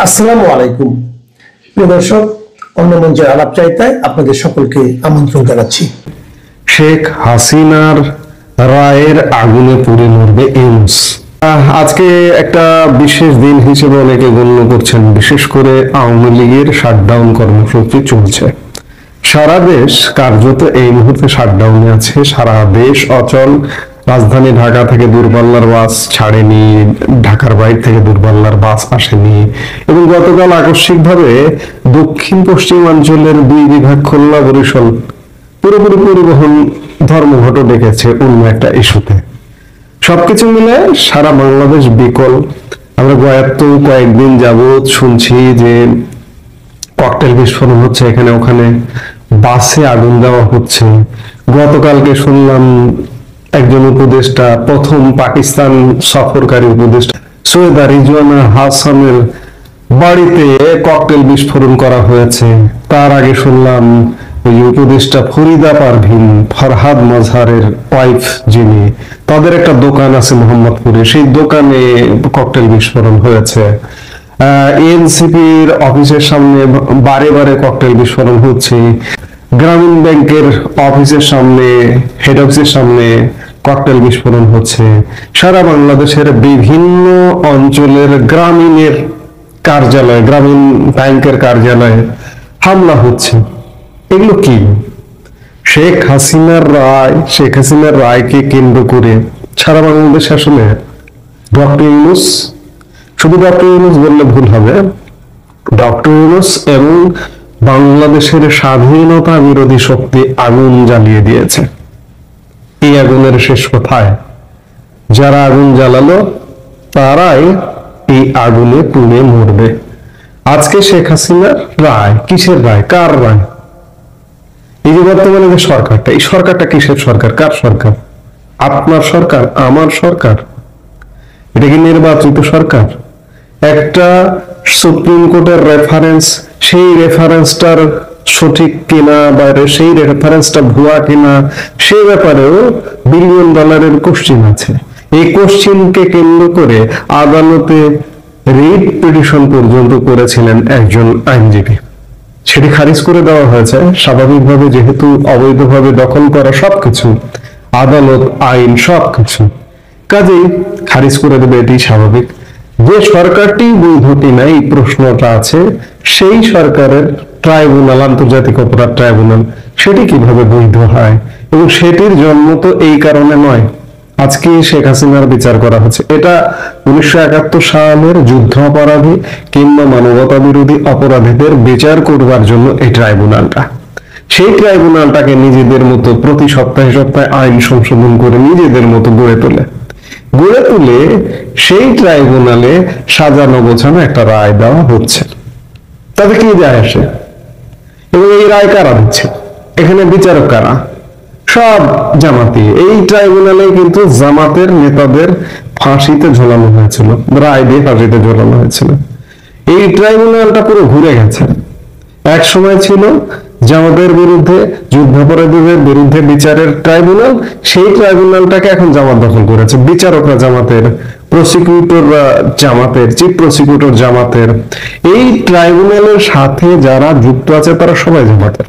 আসসালামু আলাইকুম প্রিয় দর্শক, অন্য মঞ্চের আলাপ চাইতায় আপনাদের সকলকে আমন্ত্রণ জানাচ্ছি। শেখ হাসিনার রায়ের আগুনে পুড়ে মরবে এইমস। আজকে একটা বিশেষ দিন হিসেবে অনেকে গণ্য করছেন। বিশেষ করে আওয়ামী লীগের শাটডাউন কর্মসূচি চলছে, সারা দেশ কার্যত এই মুহূর্তে শাটডাউনে আছে। সারা দেশ অচল। রাজধানী ঢাকা থেকে দূরপাল্লার বাস ছাড়েনি, ঢাকার বাইরে থেকে দূরপাল্লার বাস আসেনি, এবং গতকাল আকস্মিকভাবে দক্ষিণ পশ্চিমাঞ্চলের 2 বিভাগ খুলনা বরিশাল পুরোপুরি পরিবহন ধর্মঘট ডেকেছে অন্য একটা ইস্যুতে। সবকিছু মিলে সারা বাংলাদেশ বিকল। আমরা কয়েকদিন যাবৎ শুনছি যে ককটেল বিস্ফোরণ হচ্ছে এখানে ওখানে, বাসে আগুন দেওয়া হচ্ছে। গতকালকে শুনলাম একজন উপদেষ্টা, প্রথম পাকিস্তান সফরকারী উপদেষ্টা সৈয়দা রিজওয়ানা হাসানের বাড়িতে ককটেল বিস্ফোরণ করা হয়েছে। তার আগে শুনলাম ওই উপদেষ্টা ফরিদা পারভিন, ফরহাদ মজহারের ওয়াইফ যিনি, তাদের একটা দোকান আছে মোহাম্মদপুরে, সেই দোকানে ককটেল বিস্ফোরণ হয়েছে। এনসিপির অফিসের সামনে বারে বারে ককটেল বিস্ফোরণ হচ্ছে। গ্রামীণ ব্যাংকের অফিসের সামনে, হেড অফিসের সামনে ককটেল বিস্ফোরণ হচ্ছে। সারা বাংলাদেশের বিভিন্ন অঞ্চলের গ্রামীণের কার্যালয়, গ্রামীণ ব্যাংকের কার্যালয়ে হামলা হচ্ছে। এগুলো কি? শেখ হাসিনার রায়কে কেন্দ্র করে সারা বাংলাদেশ আসলে ডক্টর ইউনূস, শুধু ডক্টর ইউনূস বললে ভুল হবে, ডক্টর ইউনূস এবং বাংলাদেশের স্বাধীনতা বিরোধী শক্তি আগুন জ্বালিয়ে দিয়েছে। এই আগুনের শেষ কোথায়? যারা আগুন জ্বালালো তারাই এই আগুনে পুড়ে মরবে। আজকে শেখ হাসিনার রায়, কিসের রায়, কার রায়? এই যে বর্তমানে যে সরকারটা, এই সরকারটা কিসের সরকার, কার সরকার? আপনার সরকার, আমার সরকার? এটা কি নির্বাচিত সরকার? একটা সুপ্রিম কোর্টের রেফারেন্স, সেই রেফারেন্সটার সঠিক কিনা বা সেই রেফারেন্সটা ভুয়া কিনা, সেই ব্যাপারেও বিলিয়ন ডলারের কোশ্চিন আছে। এই কোশ্চিনকে কেন্দ্র করে আদালতে রিট পিটিশন পর্যন্ত করেছিলেন একজন আইনজীবী, সেটি খারিজ করে দেওয়া হয়েছে। স্বাভাবিকভাবে, যেহেতু অবৈধভাবে দখল করা সবকিছু, আদালত, আইন সবকিছু, কাজেই খারিজ করে দেবে, এটি স্বাভাবিক। যে সরকারটি বৈধ কিনা এই প্রশ্নটা আছে, সেই সরকারের ট্রাইব্যুনাল, আন্তর্জাতিক অপরাধ ট্রাইব্যুনাল, সেটি কিভাবে বৈধ হয়? এবং সেটির জন্ম তো এই কারণে নয়, আজকে শেখ হাসিনার বিচার করা হচ্ছে। এটা 1971 সালের যুদ্ধ অপরাধী কিংবা মানবতা বিরোধী অপরাধীদের বিচার করবার জন্য এই ট্রাইব্যুনালটা। সেই ট্রাইব্যুনালটাকে নিজেদের মতো প্রতি সপ্তাহে সপ্তাহে আইন সংশোধন করে নিজেদের মতো গড়ে তুলে সেই ট্রাইব্যুনালে সাজানো গোছানো একটা রায় দেওয়া হচ্ছে। তাতে কি যায় আসে? এবং এই রায় কারা দিচ্ছে? এখানে বিচারক কারা? সব জামাতি। এই ট্রাইব্যুনালে কিন্তু জামাতের নেতাদের ফাঁসিতে ঝোলানো হয়েছিল, রায় দিয়ে ফাঁসিতে ঝোলানো হয়েছিল। এই ট্রাইব্যুনালটা পুরো ঘুরে গেছে। এক সময় ছিল জামাতের বিরুদ্ধে, যুদ্ধাপরাধীদের বিরুদ্ধে বিচারের ট্রাইব্যুনাল, সেই ট্রাইব্যুনালটাকে এখন জামাত দখল করেছে। বিচারকরা জামাতের, প্রসিকিউটররা জামাতের, চিফ প্রসিকিউটর জামাতের। এই ট্রাইব্যুনালের সাথে যারা যুক্ত আছে তারা সবাই জামাতের।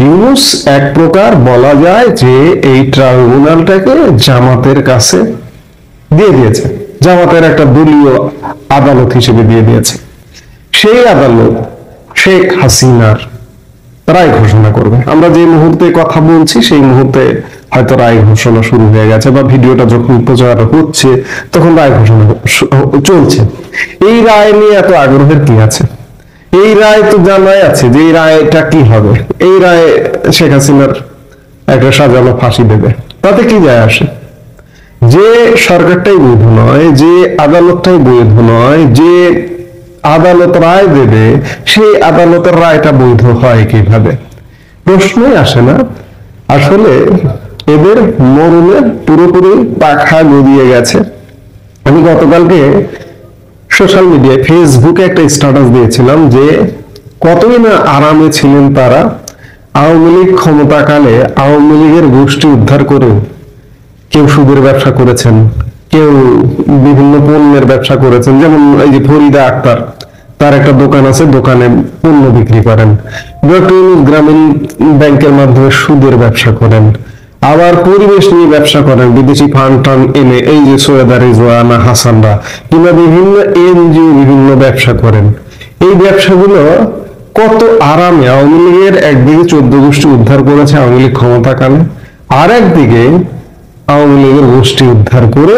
ইউনূস এক প্রকার বলা যায় যে এই ট্রাইব্যুনালটাকে জামাতের কাছে দিয়ে দিয়েছে, জামাতের একটা দলীয় আদালত হিসেবে দিয়ে দিয়েছে। সেই আদালত শেখ হাসিনার রায় ঘোষণা করবে। আমরা যে মুহূর্তে কথা বলছি সেই মুহূর্তে হয়তো রায় ঘোষণা শুরু হয়ে গেছে, বা ভিডিওটা যখন প্রচার হচ্ছে তখন রায় ঘোষণা চলছে। এই রায় নিয়ে এত আগ্রহের কি আছে? এই রায় তো জানাই আছে যে এই রায়টা কি হবে। এই রায় শেখ হাসিনার একটা সাজানো ফাঁসি দেবে, তাতে কি যায় আসে? যে সরকারটাই বৈধ নয়, যে আদালতটাই বৈধ নয়, যে আদালত রায় দেবে, সেই আদালতের রায়টা বৈধ হয় কিভাবে? প্রশ্নই আসে না। আসলে এদের মরণে পুরোপুরি পাখা গদিয়ে গেছে। আমি গতকালকে সোশ্যাল মিডিয়ায়, ফেসবুকে একটা স্ট্যাটাস দিয়েছিলাম যে কতই না আরামে ছিলেন তারা। আওয়ামী লীগ ক্ষমতাকালে আওয়ামী লীগের গোষ্ঠী উদ্ধার করেও কেউ সুদের ব্যবসা করেছেন, কেউ বিভিন্ন পণ্যের ব্যবসা করেছেন, যেমন এই যে ফরিদা আক্তার, তার একটা দোকান আছে, দোকানে পণ্য বিক্রি করেন। ডক্টর ইউনূস গ্রামীণ ব্যাংকের মাধ্যমে সুদের ব্যবসা করেন, আবার পরিবেশ নিয়ে ব্যবসা করেন, বিদেশি ফান্ড টান এনে এই যে সৈয়দা রিজওয়ানা হাসানরা কিংবা বিভিন্ন এনজিও বিভিন্ন ব্যবসা করেন। এই ব্যবসাগুলো কত আরামে আওয়ামী লীগের একদিকে 14 গোষ্ঠী উদ্ধার করেছে আওয়ামী লীগ ক্ষমতাকালে, আর একদিকে আওয়ামী লীগের গোষ্ঠী উদ্ধার করে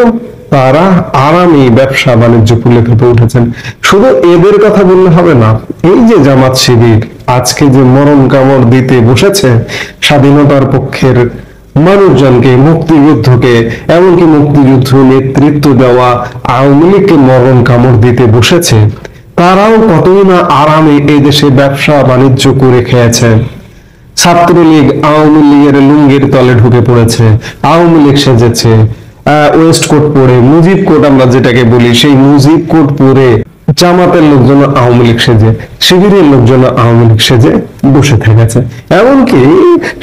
তারা আরামে ব্যবসা বাণিজ্য কুলে খেতে উঠেছেন। শুধু এদের কথা বললে হবে না, এই যে জামাত শিবির আজকে যে মরণ কামড় দিতে বসেছে স্বাধীনতার পক্ষের মানুষজনকে, মুক্তিযুদ্ধকে, এমনকি মুক্তিযুদ্ধ নেতৃত্ব দেওয়া আওয়ামী লীগকে মরণ কামড় দিতে বসেছে, তারাও কতই না আরামে এই দেশে ব্যবসা বাণিজ্য করে খেয়েছে। ছাত্রলীগ আওয়ামী লীগের লুঙ্গির তলে ঢুকে পড়েছে, আওয়ামী লীগ সেজেছে, ওয়েস্ট কোট পরে, মুজিব কোট আমরা যেটাকে বলি, সেই মুজিব কোট পরে জামাতের লোকজন আওয়ামী লীগ সেজে, শিবিরের লোকজন আওয়ামী লীগ সেজে বসে থেকেছে। এমনকি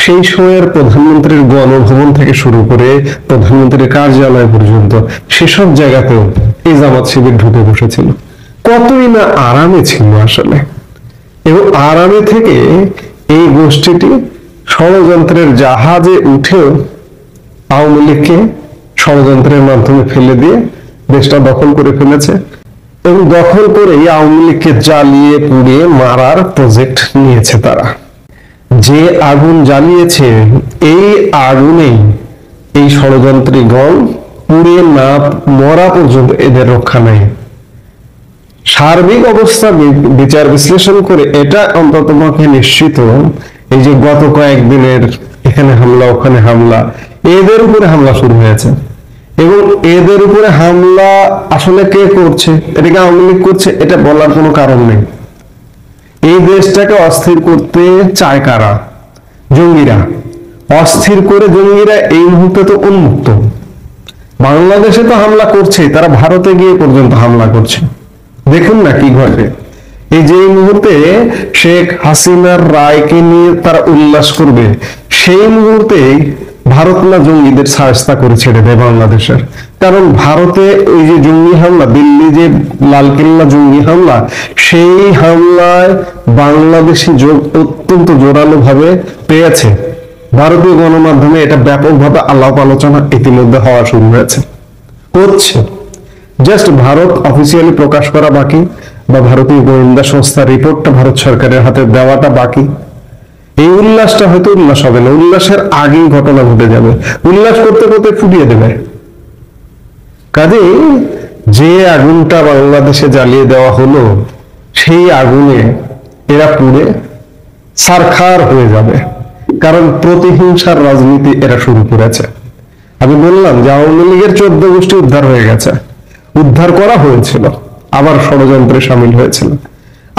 সেই সময়ের প্রধানমন্ত্রীর গণভবন থেকে শুরু করে প্রধানমন্ত্রীর কার্যালয় পর্যন্ত সেসব জায়গাতেও এই জামাত শিবির ঢুকে বসেছিল। কতই না আরামে ছিল আসলে। এবং আরামে থেকে এই গোষ্ঠীটি ষড়যন্ত্রের জাহাজে উঠেও আওয়ামী লীগকে ষড়যন্ত্রের মাধ্যমে ফেলে দিয়ে দেশটা দখল করে ফেলেছে, এবং দখল করে আওয়ামী লীগকে জ্বালিয়ে পুড়িয়ে মারার প্রজেক্ট নিয়েছে তারা। যে আগুন জ্বালিয়েছে এই আগুনেই এই ষড়যন্ত্রীগণ পুড়ে না মরা পর্যন্ত এদের রক্ষা নেই। সার্বিক অবস্থা বিচার বিশ্লেষণ করে এটা অন্ততপক্ষে নিশ্চিত, এই যে গত কয়েকদিনের এখানে হামলা ওখানে হামলা, এদের উপরে হামলা শুরু হয়েছে। এবং এদের উপরে হামলা আসলে কে করছে? এটাকে আওয়ামী লীগ করছে এটা বলার কোনো কারণ নেই। এই দেশটাকে অস্থির করতে চায় কারা? জঙ্গিরা। অস্থির করে জঙ্গিরা এই মুহূর্তে তো উন্মুক্ত, বাংলাদেশে তো হামলা করছে, তারা ভারতে গিয়ে পর্যন্ত হামলা করছে। দেখুন না কি ঘটে। এই যে মুহূর্তে শেখ হাসিনার রায়কে নিয়ে তারা উল্লাস করবে, সেই মুহূর্তে ভারত না জঙ্গিদের সাহায্য করে ছেড়ে দেয় বাংলাদেশের। কারণ ভারতে ওই যে জঙ্গি হামলা, দিল্লি যে লালকেল্লা জঙ্গি হামলা, সেই হামলায় বাংলাদেশি অত্যন্ত জোরালো ভাবে পেয়েছে। ভারতীয় গণমাধ্যমে এটা ব্যাপকভাবে আলাপ আলোচনা ইতিমধ্যে হওয়া শুরু হয়েছে, হচ্ছে। জাস্ট ভারত অফিসিয়ালি প্রকাশ করা বাকি, বা ভারতীয় গোয়েন্দা সংস্থার রিপোর্টটা ভারত সরকারের হাতে দেওয়াটা বাকি। এই উল্লাসটা হয়তো উল্লাস হবে না, উল্লাসের আগেই ঘটনা ঘটে যাবে, উল্লাস করতে করতে ফুটিয়ে দেবে। কাজেই যে আগুনটা বাংলাদেশে জ্বালিয়ে দেওয়া হলো, সেই আগুনে এরা পুড়ে ছারখার হয়ে যাবে। কারণ প্রতিহিংসার রাজনীতি এরা শুরু করেছে। আমি বললাম যে আওয়ামী লীগের 14 গোষ্ঠী উদ্ধার হয়ে গেছে, উদ্ধার করা হয়েছিল, আবার ষড়যন্ত্রে সামিল হয়েছিল।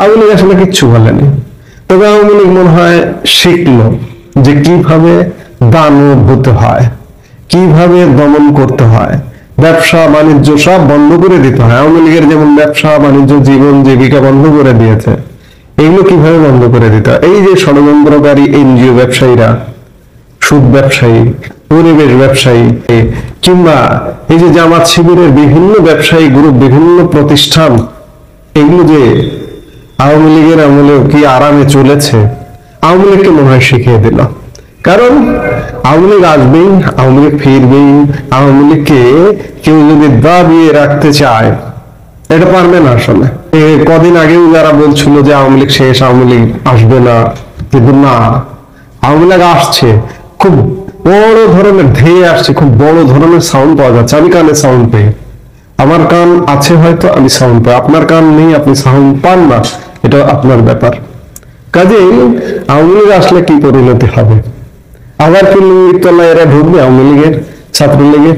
আওয়ামী লীগ আসলে কিচ্ছু বলেনি, তবে আওয়ামী লীগ মনে হয় শিখলো যে কিভাবে দানব হতে হয়, কিভাবে দমন করতে হয়, ব্যবসা বাণিজ্য সব বন্ধ করে দিতে হয়। আওয়ামী লীগের যেমন ব্যবসা বাণিজ্য জীবন জীবিকা বন্ধ করে দিয়েছে, এগুলো কিভাবে বন্ধ করে দিতে হয়? এই যে ষড়যন্ত্রকারী এনজিও ব্যবসায়ীরা, সুদ ব্যবসায়ী, পরিবেশ ব্যবসায়ী, কিংবা এই যে জামাত শিবিরের বিভিন্ন ব্যবসায়ী গ্রুপ, বিভিন্ন প্রতিষ্ঠান, এগুলো যে আওয়ামী লীগের আমলে কি আরামে চলেছে, আওয়ামী লীগকে মনে হয় শিখিয়ে দিল। কারণ আওয়ামী লীগ আসবেই, আওয়ামী লীগ ফিরবেই। আওয়ামী লীগকে কেউ যদি দাবিয়ে রাখতে চায়, এটা পারবে না আসলে। কদিন আগেও যারা বলছিল যে আওয়ামী লীগ শেষ, আওয়ামী লীগ আসবে না, কিন্তু না, আওয়ামী লীগ আসছে, খুব বড় ধরনের ধেয়ে আসছে, খুব বড় ধরনের সাউন্ড পাওয়া যাচ্ছে। আমি কানে সাউন্ড পাই, আমার কান আছে হয়তো, আমি সাউন্ড পাই। আপনার কান নেই, আপনি সাউন্ড পান না, এটা আপনার ব্যাপার। কাজেই আওয়ামী লীগ আসলে কি পরিণতি হবে? আবার কি লুঙ্গির তলায় এরা ঢুকবে আওয়ামী লীগের, ছাত্রলীগের?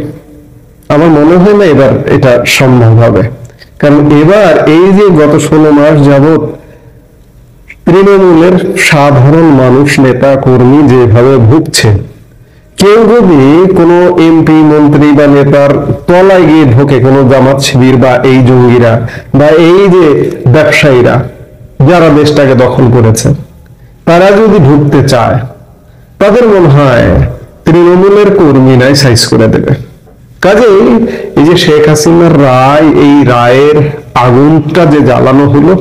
আমার মনে হয় না এবার এটা সম্ভব হবে। কারণ এবার এই যে গত 16 মাস যাবৎ তৃণমূলের সাধারণ মানুষ, নেতা কর্মী যেভাবে ভুগছে, কেউ যদি কোনো এমপি মন্ত্রী বা নেতার তলায় গিয়ে ঢোকে, কোনো জামাত শিবির বা এই জঙ্গিরা বা এই যে ব্যবসায়ীরা যারা দেশটাকে দখল করেছে, তারা যদি ঢুকতে চায়, তাদের মনে হয় তৃণমূলের কর্মীরাই সাইজ করে দেবে। কাজেই এই যে শেখ হাসিনার রায়, এই রায়ের আগুনটা যে জ্বালানো হলো,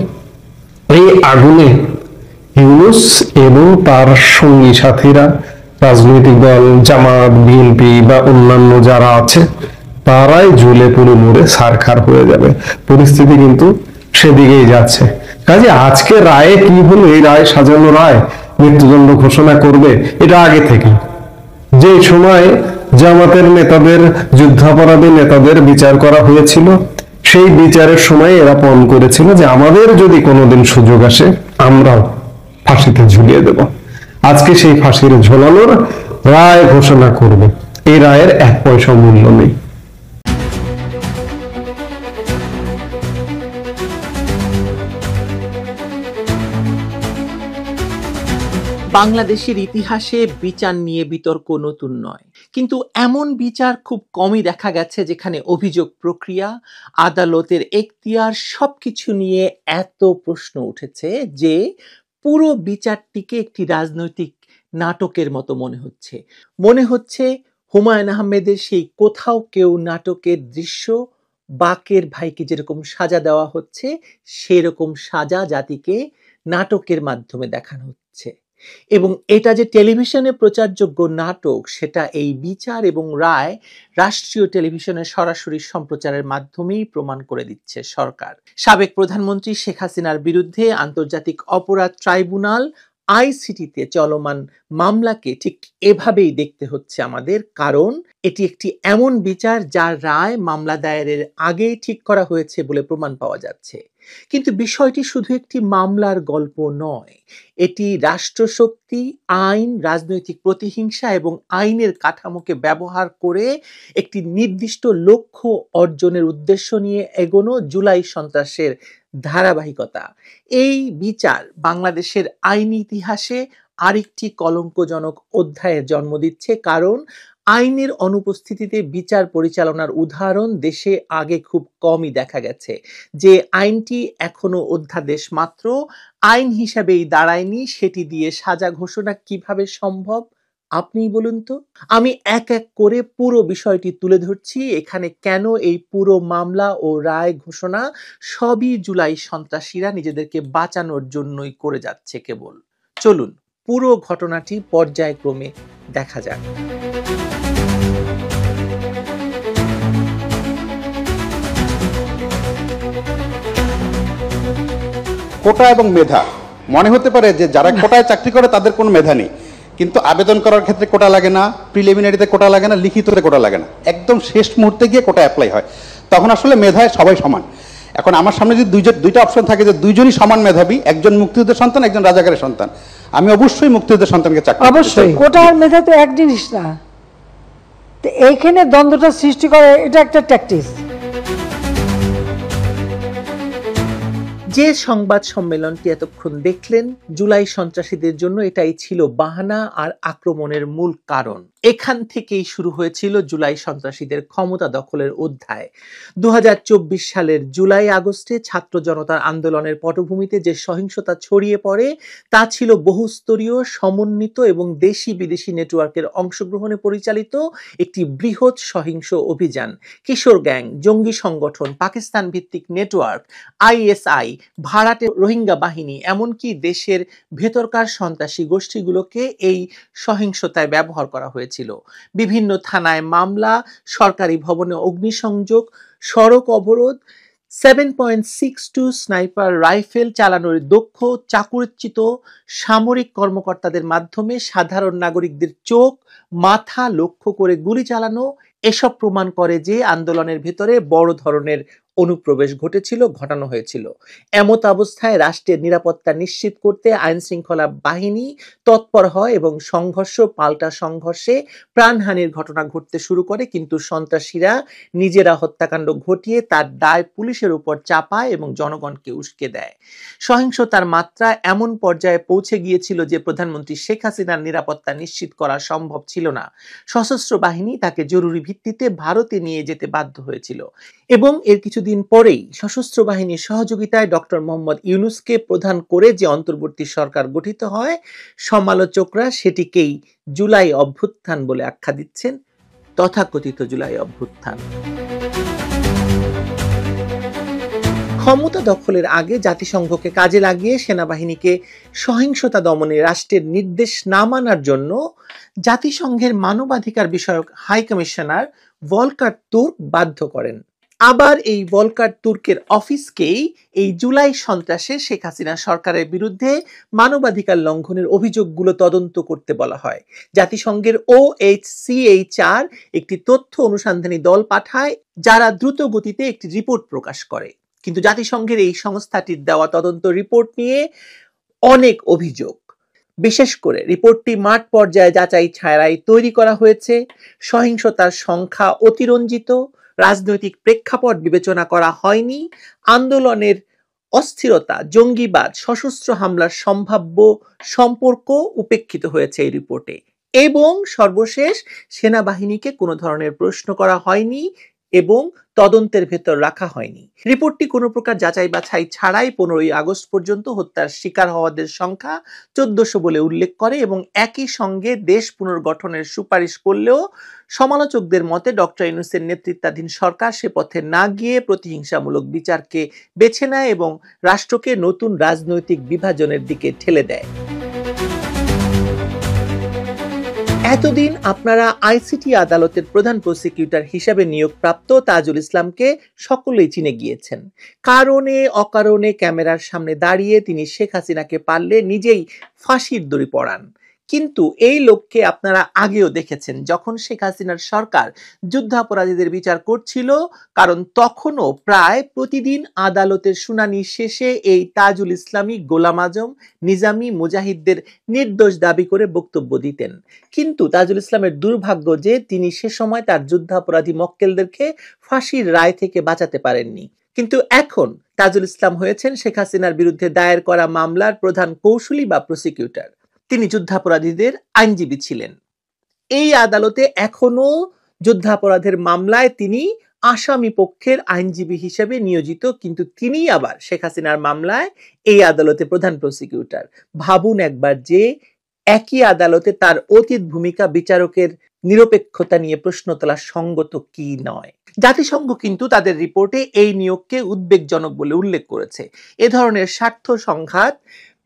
এই আগুনে ইউনূস এবং তার সঙ্গী সাথীরা, রাজনৈতিক দল জামাত, বিএনপি বা অন্যান্য যারা আছে, তারাই জ্বলে পুড়ে মরে ছারখার হয়ে যাবে। পরিস্থিতি কিন্তু সেদিকেই যাচ্ছে। কাজে আজকে রায়ে কি হলো, এই রায় সাজানো রায় মৃত্যুদণ্ড ঘোষণা করবে, এটা আগে থেকে যে সময় জামাতের নেতাদের, যুদ্ধাপরাধী নেতাদের বিচার করা হয়েছিল, সেই বিচারের সময় এরা পণ করেছিল যে আমাদের যদি কোনোদিন সুযোগ আসে আমরাও ফাঁসিতে ঝুলিয়ে দেব। আজকে সেই ফাঁসির ঝোলানোর রায় ঘোষণা করবে, এই রায়ের 1 পয়সা মূল্য নেই। বাংলাদেশের ইতিহাসে বিচার নিয়ে বিতর্ক নতুন নয়, কিন্তু এমন বিচার খুব কমই দেখা গেছে যেখানে অভিযোগ প্রক্রিয়া, আদালতের এখতিয়ার সবকিছু নিয়ে এত প্রশ্ন উঠেছে যে পুরো বিচারটিকে একটি রাজনৈতিক নাটকের মতো মনে হচ্ছে হুমায়ুন আহমেদের সেই কোথাও কেউ নাটকের দৃশ্য, বাকের ভাইকে যেরকম সাজা দেওয়া হচ্ছে সেরকম সাজা জাতিকে নাটকের মাধ্যমে দেখানো হচ্ছে। এবং এটা যে টেলিভিশনে প্রচারযোগ্য নাটক, সেটা এই বিচার এবং রায় রাষ্ট্রীয় টেলিভিশনে সরাসরি সম্প্রচারের মাধ্যমেই প্রমাণ করে দিচ্ছে সরকার। সাবেক প্রধানমন্ত্রী শেখ হাসিনার বিরুদ্ধে আন্তর্জাতিক অপরাধ ট্রাইব্যুনাল আইসিটিতে চলমান মামলাকে ঠিক এভাবেই দেখতে হচ্ছে আমাদের, কারণ এটি একটি এমন বিচার যার রায় মামলা দায়েরের আগেই ঠিক করা হয়েছে বলে প্রমাণ পাওয়া যাচ্ছে। কিন্তু বিষয়টি শুধু একটি মামলার গল্প নয়, এটি রাষ্ট্রশক্তি, আইন, রাজনৈতিক প্রতিহিংসা এবং আইনের কাঠামোকে ব্যবহার করে একটি নির্দিষ্ট লক্ষ্য অর্জনের উদ্দেশ্য নিয়ে এগোনো জুলাই সন্ত্রাসের ধারাবাহিকতা। এই বিচার বাংলাদেশের আইনি ইতিহাসে আরেকটি কলঙ্কজনক অধ্যায়ের জন্ম দিচ্ছে, কারণ আইনের অনুপস্থিতিতে বিচার পরিচালনার উদাহরণ দেশে আগে খুব কমই দেখা গেছে। যে আইনটি এখনো অধ্যাদেশ মাত্র, আইন হিসাবেই দাঁড়ায়নি, সেটি দিয়ে সাজা ঘোষণা কিভাবে সম্ভব আপনিই বলুন তো। আমি এক এক করে পুরো বিষয়টি তুলে ধরছি। এখানে কেন এই পুরো মামলা ও রায় ঘোষণা সবই জুলাই সন্ত্রাসীরা নিজেদেরকে বাঁচানোর জন্যই করে যাচ্ছে কেবল। চলুন পুরো ঘটনাটি পর্যায়ক্রমে দেখা যাক। কোটা এবং মেধা মনে হতে পারে যে যারা কোটায় চাকরি করে তাদের কোনো মেধা নেই, কিন্তু আবেদন করার ক্ষেত্রে কোটা লাগে না, প্রিলিমিনারিতে কোটা লাগে না, লিখিততে কোটা লাগে না, একদম শেষ মুহূর্তে গিয়ে কোটা অ্যাপ্লাই হয়। তখন আসলে মেধায় সবাই সমান। এখন আমার সামনে যদি দুইটা অপশন থাকে যে দুইজনই সমান মেধাবী, একজন মুক্তিযুদ্ধের সন্তান, একজন রাজাকারের সন্তান, আমি অবশ্যই মুক্তিযুদ্ধের সন্তানকে চাকরি। অবশ্যই কোটা আর মেধা তো এক জিনিস না, তো এইখানে দ্বন্দ্বটা সৃষ্টি করে, এটা একটা ট্যাকটিক্স। যে সংবাদ সম্মেলনটি এতক্ষণ দেখলেন, জুলাই সন্ত্রাসীদের জন্য এটাই ছিল বাহানা আর আক্রমণের মূল কারণ। এখান থেকেই শুরু হয়েছিল জুলাই সন্ত্রাসীদের ক্ষমতা দখলের অধ্যায়। 2024 সালের জুলাই আগস্টে ছাত্র জনতার আন্দোলনের পটভূমিতে যে সহিংসতা ছড়িয়ে পড়ে তা ছিল বহুস্তরীয়, সমন্বিত এবং দেশি বিদেশি নেটওয়ার্কের অংশগ্রহণে পরিচালিত একটি বৃহৎ সহিংস অভিযান। কিশোর গ্যাং, জঙ্গি সংগঠন, পাকিস্তান ভিত্তিক নেটওয়ার্ক, আইএসআই, ভাড়াটে রোহিঙ্গা বাহিনী, এমনকি দেশের ভেতরকার সন্ত্রাসী গোষ্ঠীগুলোকে এই সহিংসতায় ব্যবহার করা হয়েছিল। বিভিন্ন থানায় মামলা, সরকারি ভবনে অগ্নিসংযোগ, সড়ক অবরোধ, 7.62 স্নাইপার রাইফেল চালানোর দক্ষ চাকুরিচ্যুত সামরিক কর্মকর্তাদের মাধ্যমে সাধারণ নাগরিকদের চোখ, মাথা লক্ষ্য করে গুলি চালানো, এসব প্রমাণ করে যে আন্দোলনের ভেতরে বড় ধরনের অনুপ্রবেশ ঘটানো হয়েছিল। এমত অবস্থায় রাষ্ট্রের নিরাপত্তা নিশ্চিত করতে আইন শৃঙ্খলা বাহিনী তৎপর হয় এবং সংঘর্ষ পাল্টা সংঘর্ষে প্রাণহানির ঘটনা ঘটতে শুরু করে, কিন্তু সন্ত্রাসীরা নিজেরা হত্যাকাণ্ড ঘটিয়ে তার দায় পুলিশের উপর চাপায় এবং জনগণকে উস্কে দেয়। সহিংসতার মাত্রা এমন পর্যায়ে পৌঁছে গিয়েছিল যে প্রধানমন্ত্রী শেখ হাসিনার নিরাপত্তা নিশ্চিত করা সম্ভব ছিল না। সশস্ত্র বাহিনী তাকে জরুরি ভিত্তিতে ভারতে নিয়ে যেতে বাধ্য হয়েছিল এবং এর কিছুদিন পরেই সশস্ত্র বাহিনীর সহযোগিতায় ডক্টর মোহাম্মদ ইউনূসকে প্রধান করে যে অন্তর্বর্তী সরকার গঠিত হয়, সমালোচকরা সেটিকেই জুলাই অভ্যুত্থান বলে আখ্যা দিচ্ছেন, তথাকথিত জুলাই অভ্যুত্থান। ক্ষমতা দখলের আগে জাতিসংঘকে কাজে লাগিয়ে সেনাবাহিনীকে সহিংসতা দমনে রাষ্ট্রের নির্দেশ না মানার জন্য জাতিসংঘের মানবাধিকার বিষয়ক হাই কমিশনার ভলকার তুর্ক বাধ্য করেন। আবার এই ভলকার তুর্কের অফিসকেই এই জুলাই সন্ত্রাসে শেখ হাসিনা সরকারের বিরুদ্ধে মানবাধিকার লঙ্ঘনের অভিযোগগুলো তদন্ত করতে বলা হয়। জাতিসংঘের OHCHR একটি তথ্য অনুসন্ধানী দল পাঠায়, যারা দ্রুত গতিতে একটি রিপোর্ট প্রকাশ করে। কিন্তু জাতিসংঘের এই সংস্থাটির দেওয়া তদন্ত রিপোর্ট নিয়ে অনেক অভিযোগ। বিশেষ করে রিপোর্টটি মাঠ পর্যায়ে যাচাই ছাড়াই তৈরি করা হয়েছে, সহিংসতার সংখ্যা অতিরঞ্জিত, রাজনৈতিক প্রেক্ষাপট বিবেচনা করা হয়নি, আন্দোলনের অস্থিরতা, জঙ্গিবাদ, সশস্ত্র হামলার সম্ভাব্য সম্পর্ক উপেক্ষিত হয়েছে এই রিপোর্টে, এবং সর্বশেষ সেনাবাহিনীকে কোনো ধরনের প্রশ্ন করা হয়নি এবং তদন্তের ভেতর রাখা হয়নি। রিপোর্টটি কোনো প্রকার যাচাই বাছাই ছাড়াই 15ই আগস্ট পর্যন্ত হত্যার শিকার হওয়াদের সংখ্যা 1400 বলে উল্লেখ করে এবং একই সঙ্গে দেশ পুনর্গঠনের সুপারিশ করলেও সমালোচকদের মতে ডক্টর ইউনূসের নেতৃত্বাধীন সরকার সে পথে না গিয়ে প্রতিহিংসামূলক বিচারকে বেছে নেয় এবং রাষ্ট্রকে নতুন রাজনৈতিক বিভাজনের দিকে ঠেলে দেয়। এতদিন আপনারা আইসিটি আদালতের প্রধান প্রসিকিউটর হিসেবে নিয়োগপ্রাপ্ত তাজুল ইসলামকে সকলেই চিনে গিয়েছেন। কারণে অকারণে ক্যামেরার সামনে দাঁড়িয়ে তিনি শেখ হাসিনাকে পারলে নিজেই ফাঁসির দড়ি পড়ান। কিন্তু এই লোককে আপনারা আগেও দেখেছেন যখন শেখ হাসিনার সরকার যুদ্ধাপরাধীদের বিচার করছিল, কারণ তখনও প্রায় প্রতিদিন আদালতের শুনানি শেষে এই তাজুল ইসলামী গোলাম আজম, নিজামী, মুজাহিদদের নির্দোষ দাবি করে বক্তব্য দিতেন। কিন্তু তাজুল ইসলামের দুর্ভাগ্য যে তিনি সে সময় তার যুদ্ধাপরাধী মক্কেলদেরকে ফাঁসির রায় থেকে বাঁচাতে পারেননি। কিন্তু এখন তাজুল ইসলাম হয়েছেন শেখ হাসিনার বিরুদ্ধে দায়ের করা মামলার প্রধান কৌশলী বা প্রসিকিউটর। তিনি যুদ্ধাপরাধীদের আইনজীবী ছিলেন। এই আদালতে এখনো যুদ্ধাপরাধের মামলায় তিনি আসামি পক্ষের আইনজীবী হিসেবে নিয়োজিত, কিন্তু তিনি আবার শেখ হাসিনার মামলায় এই আদালতে প্রধান প্রসিকিউটর। ভাবুন একবার যে একই আদালতে তার অতীত ভূমিকা বিচারকের নিরপেক্ষতা নিয়ে প্রশ্ন তোলা সঙ্গত কি নয়। জাতিসংঘ কিন্তু তাদের রিপোর্টে এই নিয়োগকে উদ্বেগজনক বলে উল্লেখ করেছে। এ ধরনের স্বার্থ সংঘাত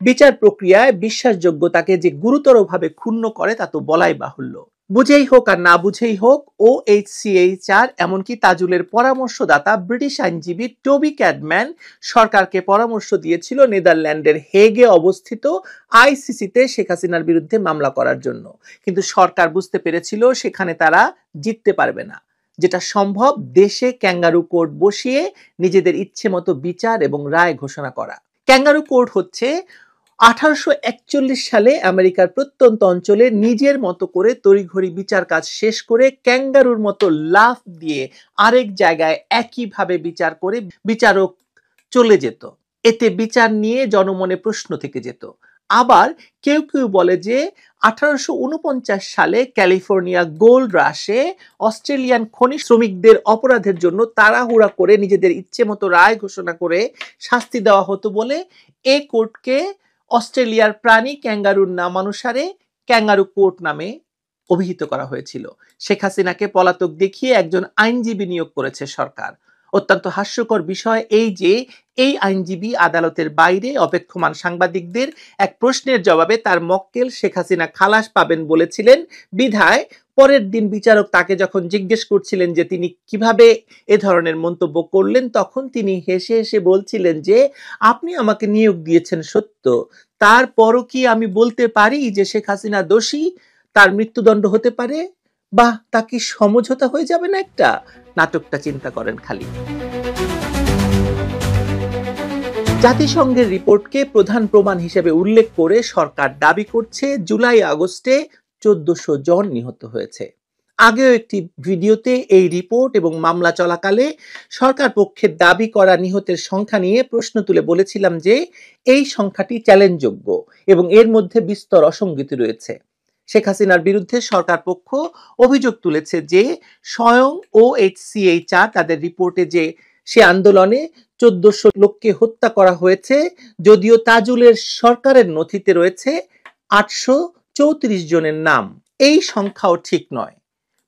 বিচার প্রক্রিয়ায় বিশ্বাসযোগ্যতাকে যে গুরুতরভাবে ক্ষুণ্ণ করে তা তো বলাই বাহুল্য। বুঝেই হোক আর না বুঝেই হোক, OHCHR এমনকি তাজুলের পরামর্শদাতা ব্রিটিশ আইনজীবী টবি ক্যাডম্যান সরকারকে পরামর্শ দিয়েছিল নেদারল্যান্ডের হেগে অবস্থিত ICCতে শেখ হাসিনার বিরুদ্ধে মামলা করার জন্য। কিন্তু সরকার বুঝতে পেরেছিল সেখানে তারা জিততে পারবে না। যেটা সম্ভব দেশে ক্যাঙ্গারু কোর্ট বসিয়ে নিজেদের ইচ্ছে মতো বিচার এবং রায় ঘোষণা করা। ক্যাঙ্গারু কোর্ট হচ্ছে 1841 সালে আমেরিকার প্রত্যন্ত অঞ্চলে নিজের মতো করে তড়িঘড়ি বিচার কাজ শেষ করে ক্যাঙ্গারুর মতো লাফ দিয়ে আরেক জায়গায় একইভাবে বিচার করে বিচারক চলে যেত। এতে বিচার নিয়ে জনমনে প্রশ্ন থেকে যেত। আবার কেউ কেউ বলে যে 1849 সালে ক্যালিফোর্নিয়া গোল্ড রাশে অস্ট্রেলিয়ান খনি শ্রমিকদের অপরাধের জন্য তাড়াহুড়া করে নিজেদের ইচ্ছে মতো রায় ঘোষণা করে শাস্তি দেওয়া হতো বলে এই কোর্টকে অস্ট্রেলিয়ার প্রাণী ক্যাঙ্গারুর নামানুসারে ক্যাঙ্গারু কোর্ট নামে অভিহিত করা হয়েছিল। শেখ হাসিনাকে পলাতক দেখিয়ে একজন আইনজীবী নিয়োগ করেছে সরকার। অত্যন্ত হাস্যকর বিষয় এই যে এই আইনজীবী আদালতের বাইরে অপেক্ষমান সাংবাদিকদের এক প্রশ্নের জবাবে তার মক্কেল শেখ হাসিনা খালাস পাবেন বলেছিলেন বিধায় পরের দিন বিচারক তাকে যখন জিজ্ঞেস করছিলেন যে তিনি কিভাবে এ ধরনের মন্তব্য করলেন, তখন তিনি হেসে হেসে বলছিলেন যে আপনি আমাকে নিয়োগ দিয়েছেন সত্য, তারপরও কি আমি বলতে পারি যে শেখ হাসিনা দোষী, তার মৃত্যুদণ্ড হতে পারে, বা তা কি সমঝোতা হয়ে যাবে না একটা? নাটকটা চিন্তা করেন খালি। জাতিসংঘের রিপোর্টকে প্রধান প্রমাণ হিসেবে উল্লেখ করে সরকার দাবি করছে জুলাই আগস্টে 1400 জন নিহত হয়েছে। আগেও একটি ভিডিওতে এই রিপোর্ট এবং মামলা চলাকালে সরকার পক্ষের দাবি করা নিহতের সংখ্যা নিয়ে প্রশ্ন তুলে বলেছিলাম যে এই সংখ্যাটি চ্যালেঞ্জযোগ্য এবং এর মধ্যে বিস্তর অসঙ্গতি রয়েছে। শেখ হাসিনার বিরুদ্ধে সরকার পক্ষ অভিযোগ তুলেছে যে স্বয়ং OHCHR তাদের রিপোর্টে যে সে আন্দোলনে 1400 লোককে হত্যা করা হয়েছে, যদিও তাজুলের সরকারের নথিতে রয়েছে 834 জনের নাম। এই সংখ্যাও ঠিক নয়।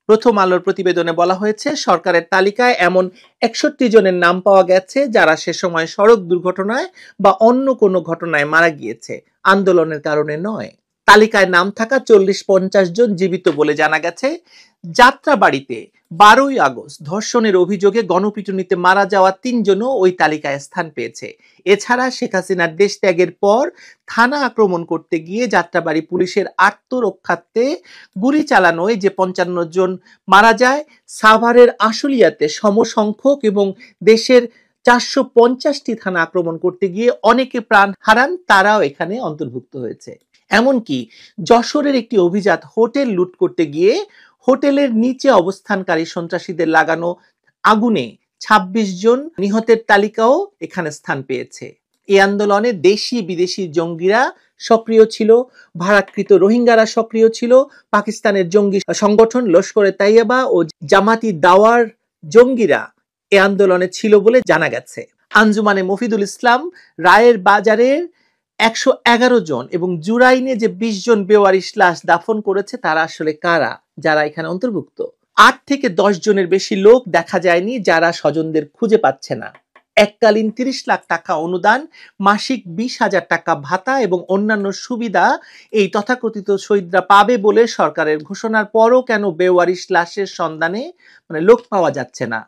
প্রথম আলোর প্রতিবেদনে বলা হয়েছে, সরকারের তালিকায় এমন 61 জনের নাম পাওয়া গেছে যারা সে সময় সড়ক দুর্ঘটনায় বা অন্য কোনো ঘটনায় মারা গিয়েছে, আন্দোলনের কারণে নয়। তালিকায় নাম থাকা 40-50 জন জীবিত বলে জানা গেছে। যাত্রাবাড়ীতে 12ই আগস্ট ধর্ষণের অভিযোগে গণপিটুনিতে মারা যাওয়া 3 জনও ওই তালিকায় স্থান পেয়েছে। এছাড়া শেখ হাসিনার দেশ ত্যাগের পর থানা আক্রমণ করতে গিয়ে যাত্রাবাড়ী পুলিশের আত্মরক্ষার্থে গুলি চালানোয় যে 55 জন মারা যায়, সাভারের আশুলিয়াতে সমসংখ্যক এবং দেশের 450টি থানা আক্রমণ করতে গিয়ে অনেকে প্রাণ হারান, তারাও এখানে অন্তর্ভুক্ত হয়েছে। এমনকি যশোরের একটি অভিজাত হোটেল লুট করতে গিয়ে হোটেলের নিচে অবস্থানকারী সন্ত্রাসীদের লাগানো আগুনে 26 জন নিহতের তালিকাও এখানে স্থান পেয়েছে। এই আন্দোলনে দেশি বিদেশি জঙ্গিরা সক্রিয় ছিল, ভাড়াকৃত রোহিঙ্গারা সক্রিয় ছিল, পাকিস্তানের জঙ্গি সংগঠন লস্করে তাইয়্যেবা ও জামাতি দাওয়ার জঙ্গিরা এই আন্দোলনে ছিল বলে জানা গেছে। আঞ্জুমানে মফিদুল ইসলাম রায়ের বাজারের 111 জন এবং জুরাইনে যে 20 জন বেওয়ারিশ লাশ দাফন করেছে তারা আসলে কারা, যারা এখানে অন্তর্ভুক্ত? 8 থেকে 10 জনের বেশি লোক দেখা যায়নি যারা স্বজনদের খুঁজে পাচ্ছে না। এককালীন 30 লাখ টাকা অনুদান, মাসিক 20,000 টাকা ভাতা এবং অন্যান্য সুবিধা এই তথাকথিত শহীদরা পাবে বলে সরকারের ঘোষণার পরও কেন বেওয়ারিশ লাশের সন্ধানে লোক পাওয়া যাচ্ছে না?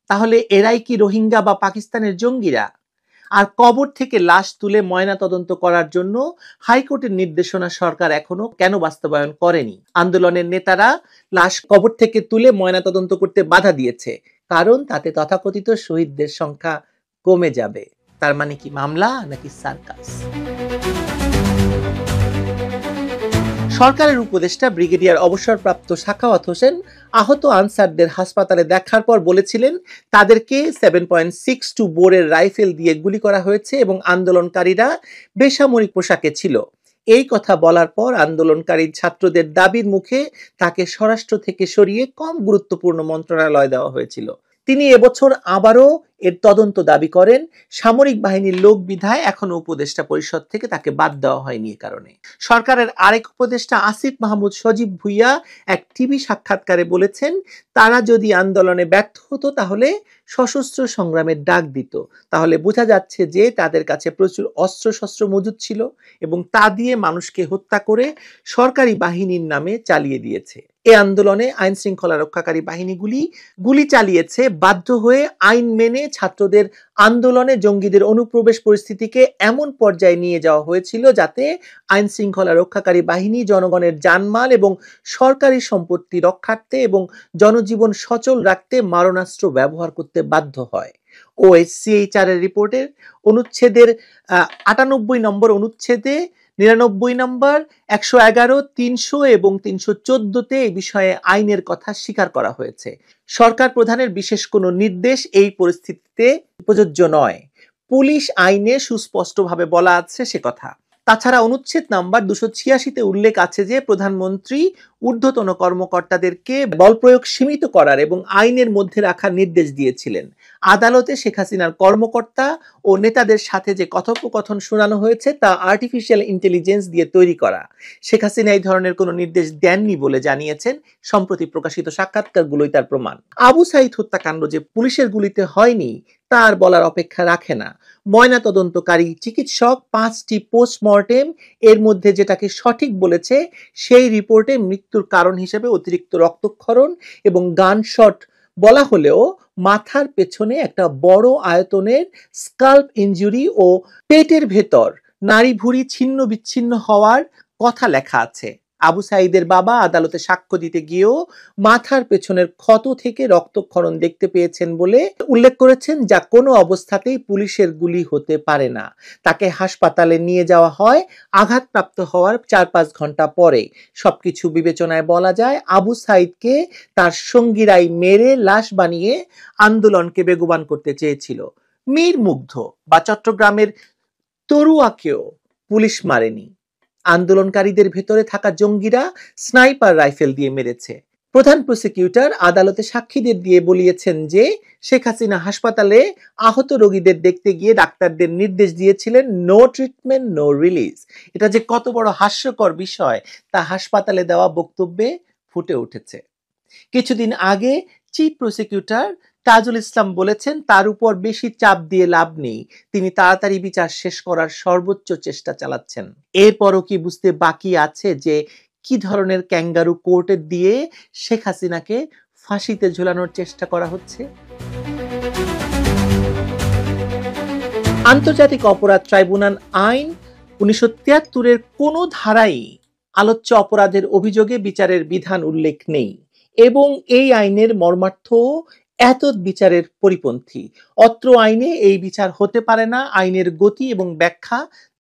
তাহলে এরাই কি রোহিঙ্গা বা পাকিস্তানের জঙ্গিরা? আর কবর থেকে লাশ তুলে ময়না তদন্ত করার জন্য হাইকোর্টের নির্দেশনা সরকার এখনো কেন বাস্তবায়ন করেনি? আন্দোলনের নেতারা লাশ কবর থেকে তুলে ময়না তদন্ত করতে বাধা দিয়েছে, কারণ তাতে তথাকথিত শহীদদের সংখ্যা কমে যাবে। তার মানে কি মামলা নাকি সার্কাস? সরকারের উপদেষ্টা ব্রিগেডিয়ার অবসরপ্রাপ্ত সাখাওয়াত হোসেন আহত আনসারদের হাসপাতালে দেখার পর বলেছিলেন তাদেরকে 7.62 বোরের রাইফেল দিয়ে গুলি করা হয়েছে এবং আন্দোলনকারীরা বেসামরিক পোশাকে ছিল। এই কথা বলার পর আন্দোলনকারী ছাত্রদের দাবির মুখে তাকে স্বরাষ্ট্র থেকে সরিয়ে কম গুরুত্বপূর্ণ মন্ত্রণালয় দেওয়া হয়েছিল। তিনি এবছর আবারও এর তদন্ত দাবি করেন। সামরিক বাহিনীর লোক বিধায় এখনো উপদেষ্টা পরিষদ থেকে তাকে বাদ দেওয়া হয়নি। এ কারণে সরকারের আরেক উপদেষ্টা আসিফ মাহমুদ সজীব ভুইয়া এক টিভি সাক্ষাৎকারে বলেছেন, তারা যদি আন্দোলনে ব্যর্থ হতো তাহলে সশস্ত্র সংগ্রামের ডাক দিত। তাহলে বোঝা যাচ্ছে যে তাদের কাছে প্রচুর অস্ত্রশস্ত্র মজুদ ছিল এবং তা দিয়ে মানুষকে হত্যা করে সরকারি বাহিনীর নামে চালিয়ে দিয়েছে। এই আন্দোলনে আইন শৃঙ্খলা রক্ষাকারী বাহিনীগুলি গুলি চালিয়েছে। বাধ্য হয়ে আইন মেনে ছাত্রদের আন্দোলনে জঙ্গিদের অনুপ্রবেশ পরিস্থিতিকে এমন পর্যায়ে নিয়ে যাওয়া হয়েছিল যাতে আইন শৃঙ্খলা রক্ষাকারী বাহিনী জনগণের জানমাল এবং সরকারি সম্পত্তি রক্ষার্থে এবং জনজীবন সচল রাখতে মারণাস্ত্র ব্যবহার করতে বাধ্য হয়। OHCHR এর রিপোর্টের অনুচ্ছেদের 98 নম্বর অনুচ্ছেদে 99 নম্বর, 111, 300 এবং 314-তে এই বিষয়ে আইনের কথা স্বীকার করা হয়েছে। সরকার প্রধানের বিশেষ কোনো নির্দেশ এই পরিস্থিতিতে প্রযোজ্য নয়। পুলিশ আইনে সুস্পষ্টভাবে বলা আছে সে কথা। তাছাড়া অনুচ্ছেদ নাম্বার 286-তে উল্লেখ আছে যে প্রধানমন্ত্রী ঊর্ধ্বতন কর্মকর্তাদেরকে বল প্রয়োগ সীমিত করার এবং আইনের মধ্যে রাখার নির্দেশ দিয়েছিলেন। আদালতে শেখ হাসিনার কর্মকর্তা ও নেতাদের সাথে যে কথোপকথন শোনানো হয়েছে তা আর্টিফিশিয়াল ইন্টেলিজেন্স দিয়ে তৈরি করা। শেখ হাসিনা এই ধরনের কোনো নির্দেশ দেননি বলে জানিয়েছেন। সম্প্রতি প্রকাশিত সাক্ষাৎকারগুলোই তার প্রমাণ। আবু সাইদ হত্যাকাণ্ড যে পুলিশের গুলিতে হয়নি তার বলার অপেক্ষা রাখে না। ময়না তদন্তকারী চিকিৎসক 5টি পোস্টমর্টেম এর মধ্যে যেটাকে সঠিক বলেছে সেই রিপোর্টে মৃত্যুর কারণ হিসেবে অতিরিক্ত রক্তক্ষরণ এবং গানশট বলা হলেও মাথার পেছনে একটা বড় আয়তনের স্কাল্প ইনজুরি ও পেটের ভেতর নাড়ি ভুঁড়ি ছিন্ন বিচ্ছিন্ন হওয়ার কথা লেখা আছে। আবু সাইদের বাবা আদালতে সাক্ষ্য দিতে গিয়েও মাথার পেছনের ক্ষত থেকে রক্তক্ষরণ দেখতে পেয়েছেন বলে উল্লেখ করেছেন, যা কোনো অবস্থাতেই পুলিশের গুলি হতে পারে না। তাকে হাসপাতালে নিয়ে যাওয়া হয় আঘাতপ্রাপ্ত হওয়ার 4-5 ঘন্টা পরে। সবকিছু বিবেচনায় বলা যায় আবু সাইদকে তার সঙ্গীরাই মেরে লাশ বানিয়ে আন্দোলনকে বেগবান করতে চেয়েছিল। মীর মুগ্ধ বা চট্টগ্রামের তরুয়াকেও পুলিশ মারেনি। আন্দোলনকারীদের ভেতরে থাকা জঙ্গিরা স্নাইপার রাইফেল দিয়ে মেরেছে। প্রধান প্রসিকিউটর আদালতে সাক্ষীদের দিয়ে বলিয়েছেন যে শেখ হাসিনা হাসপাতালে আহত রোগীদের দেখতে গিয়ে ডাক্তারদের নির্দেশ দিয়েছিলেন নো ট্রিটমেন্ট নো রিলিজ। এটা যে কত বড় হাস্যকর বিষয় তা হাসপাতালে দেওয়া বক্তব্যে ফুটে উঠেছে। কিছুদিন আগে চিফ প্রসিকিউটর তাজুল ইসলাম বলেছেন তার উপর বেশি চাপ দিয়ে লাভ নেই, তিনি তাড়াতাড়ি বিচার শেষ করার সর্বোচ্চ চেষ্টা চালাচ্ছেন। এরপরও কি বুঝতে বাকি আছে যে কি ধরনের ক্যাঙ্গারু কোর্টে দিয়ে শেখ হাসিনাকে ফাঁসিতে ঝুলানোর চেষ্টা করা হচ্ছে? আন্তর্জাতিক অপরাধ ট্রাইব্যুনাল আইন 1973-এর কোনো ধারাই আলোচ্য অপরাধের অভিযোগে বিচারের বিধান উল্লেখ নেই এবং এই আইনের মর্মার্থ এতদ বিচারের পরিপন্থী। অত্র আইনে এই বিচার হতে পারে না। আইনের গতি এবং ব্যাখ্যা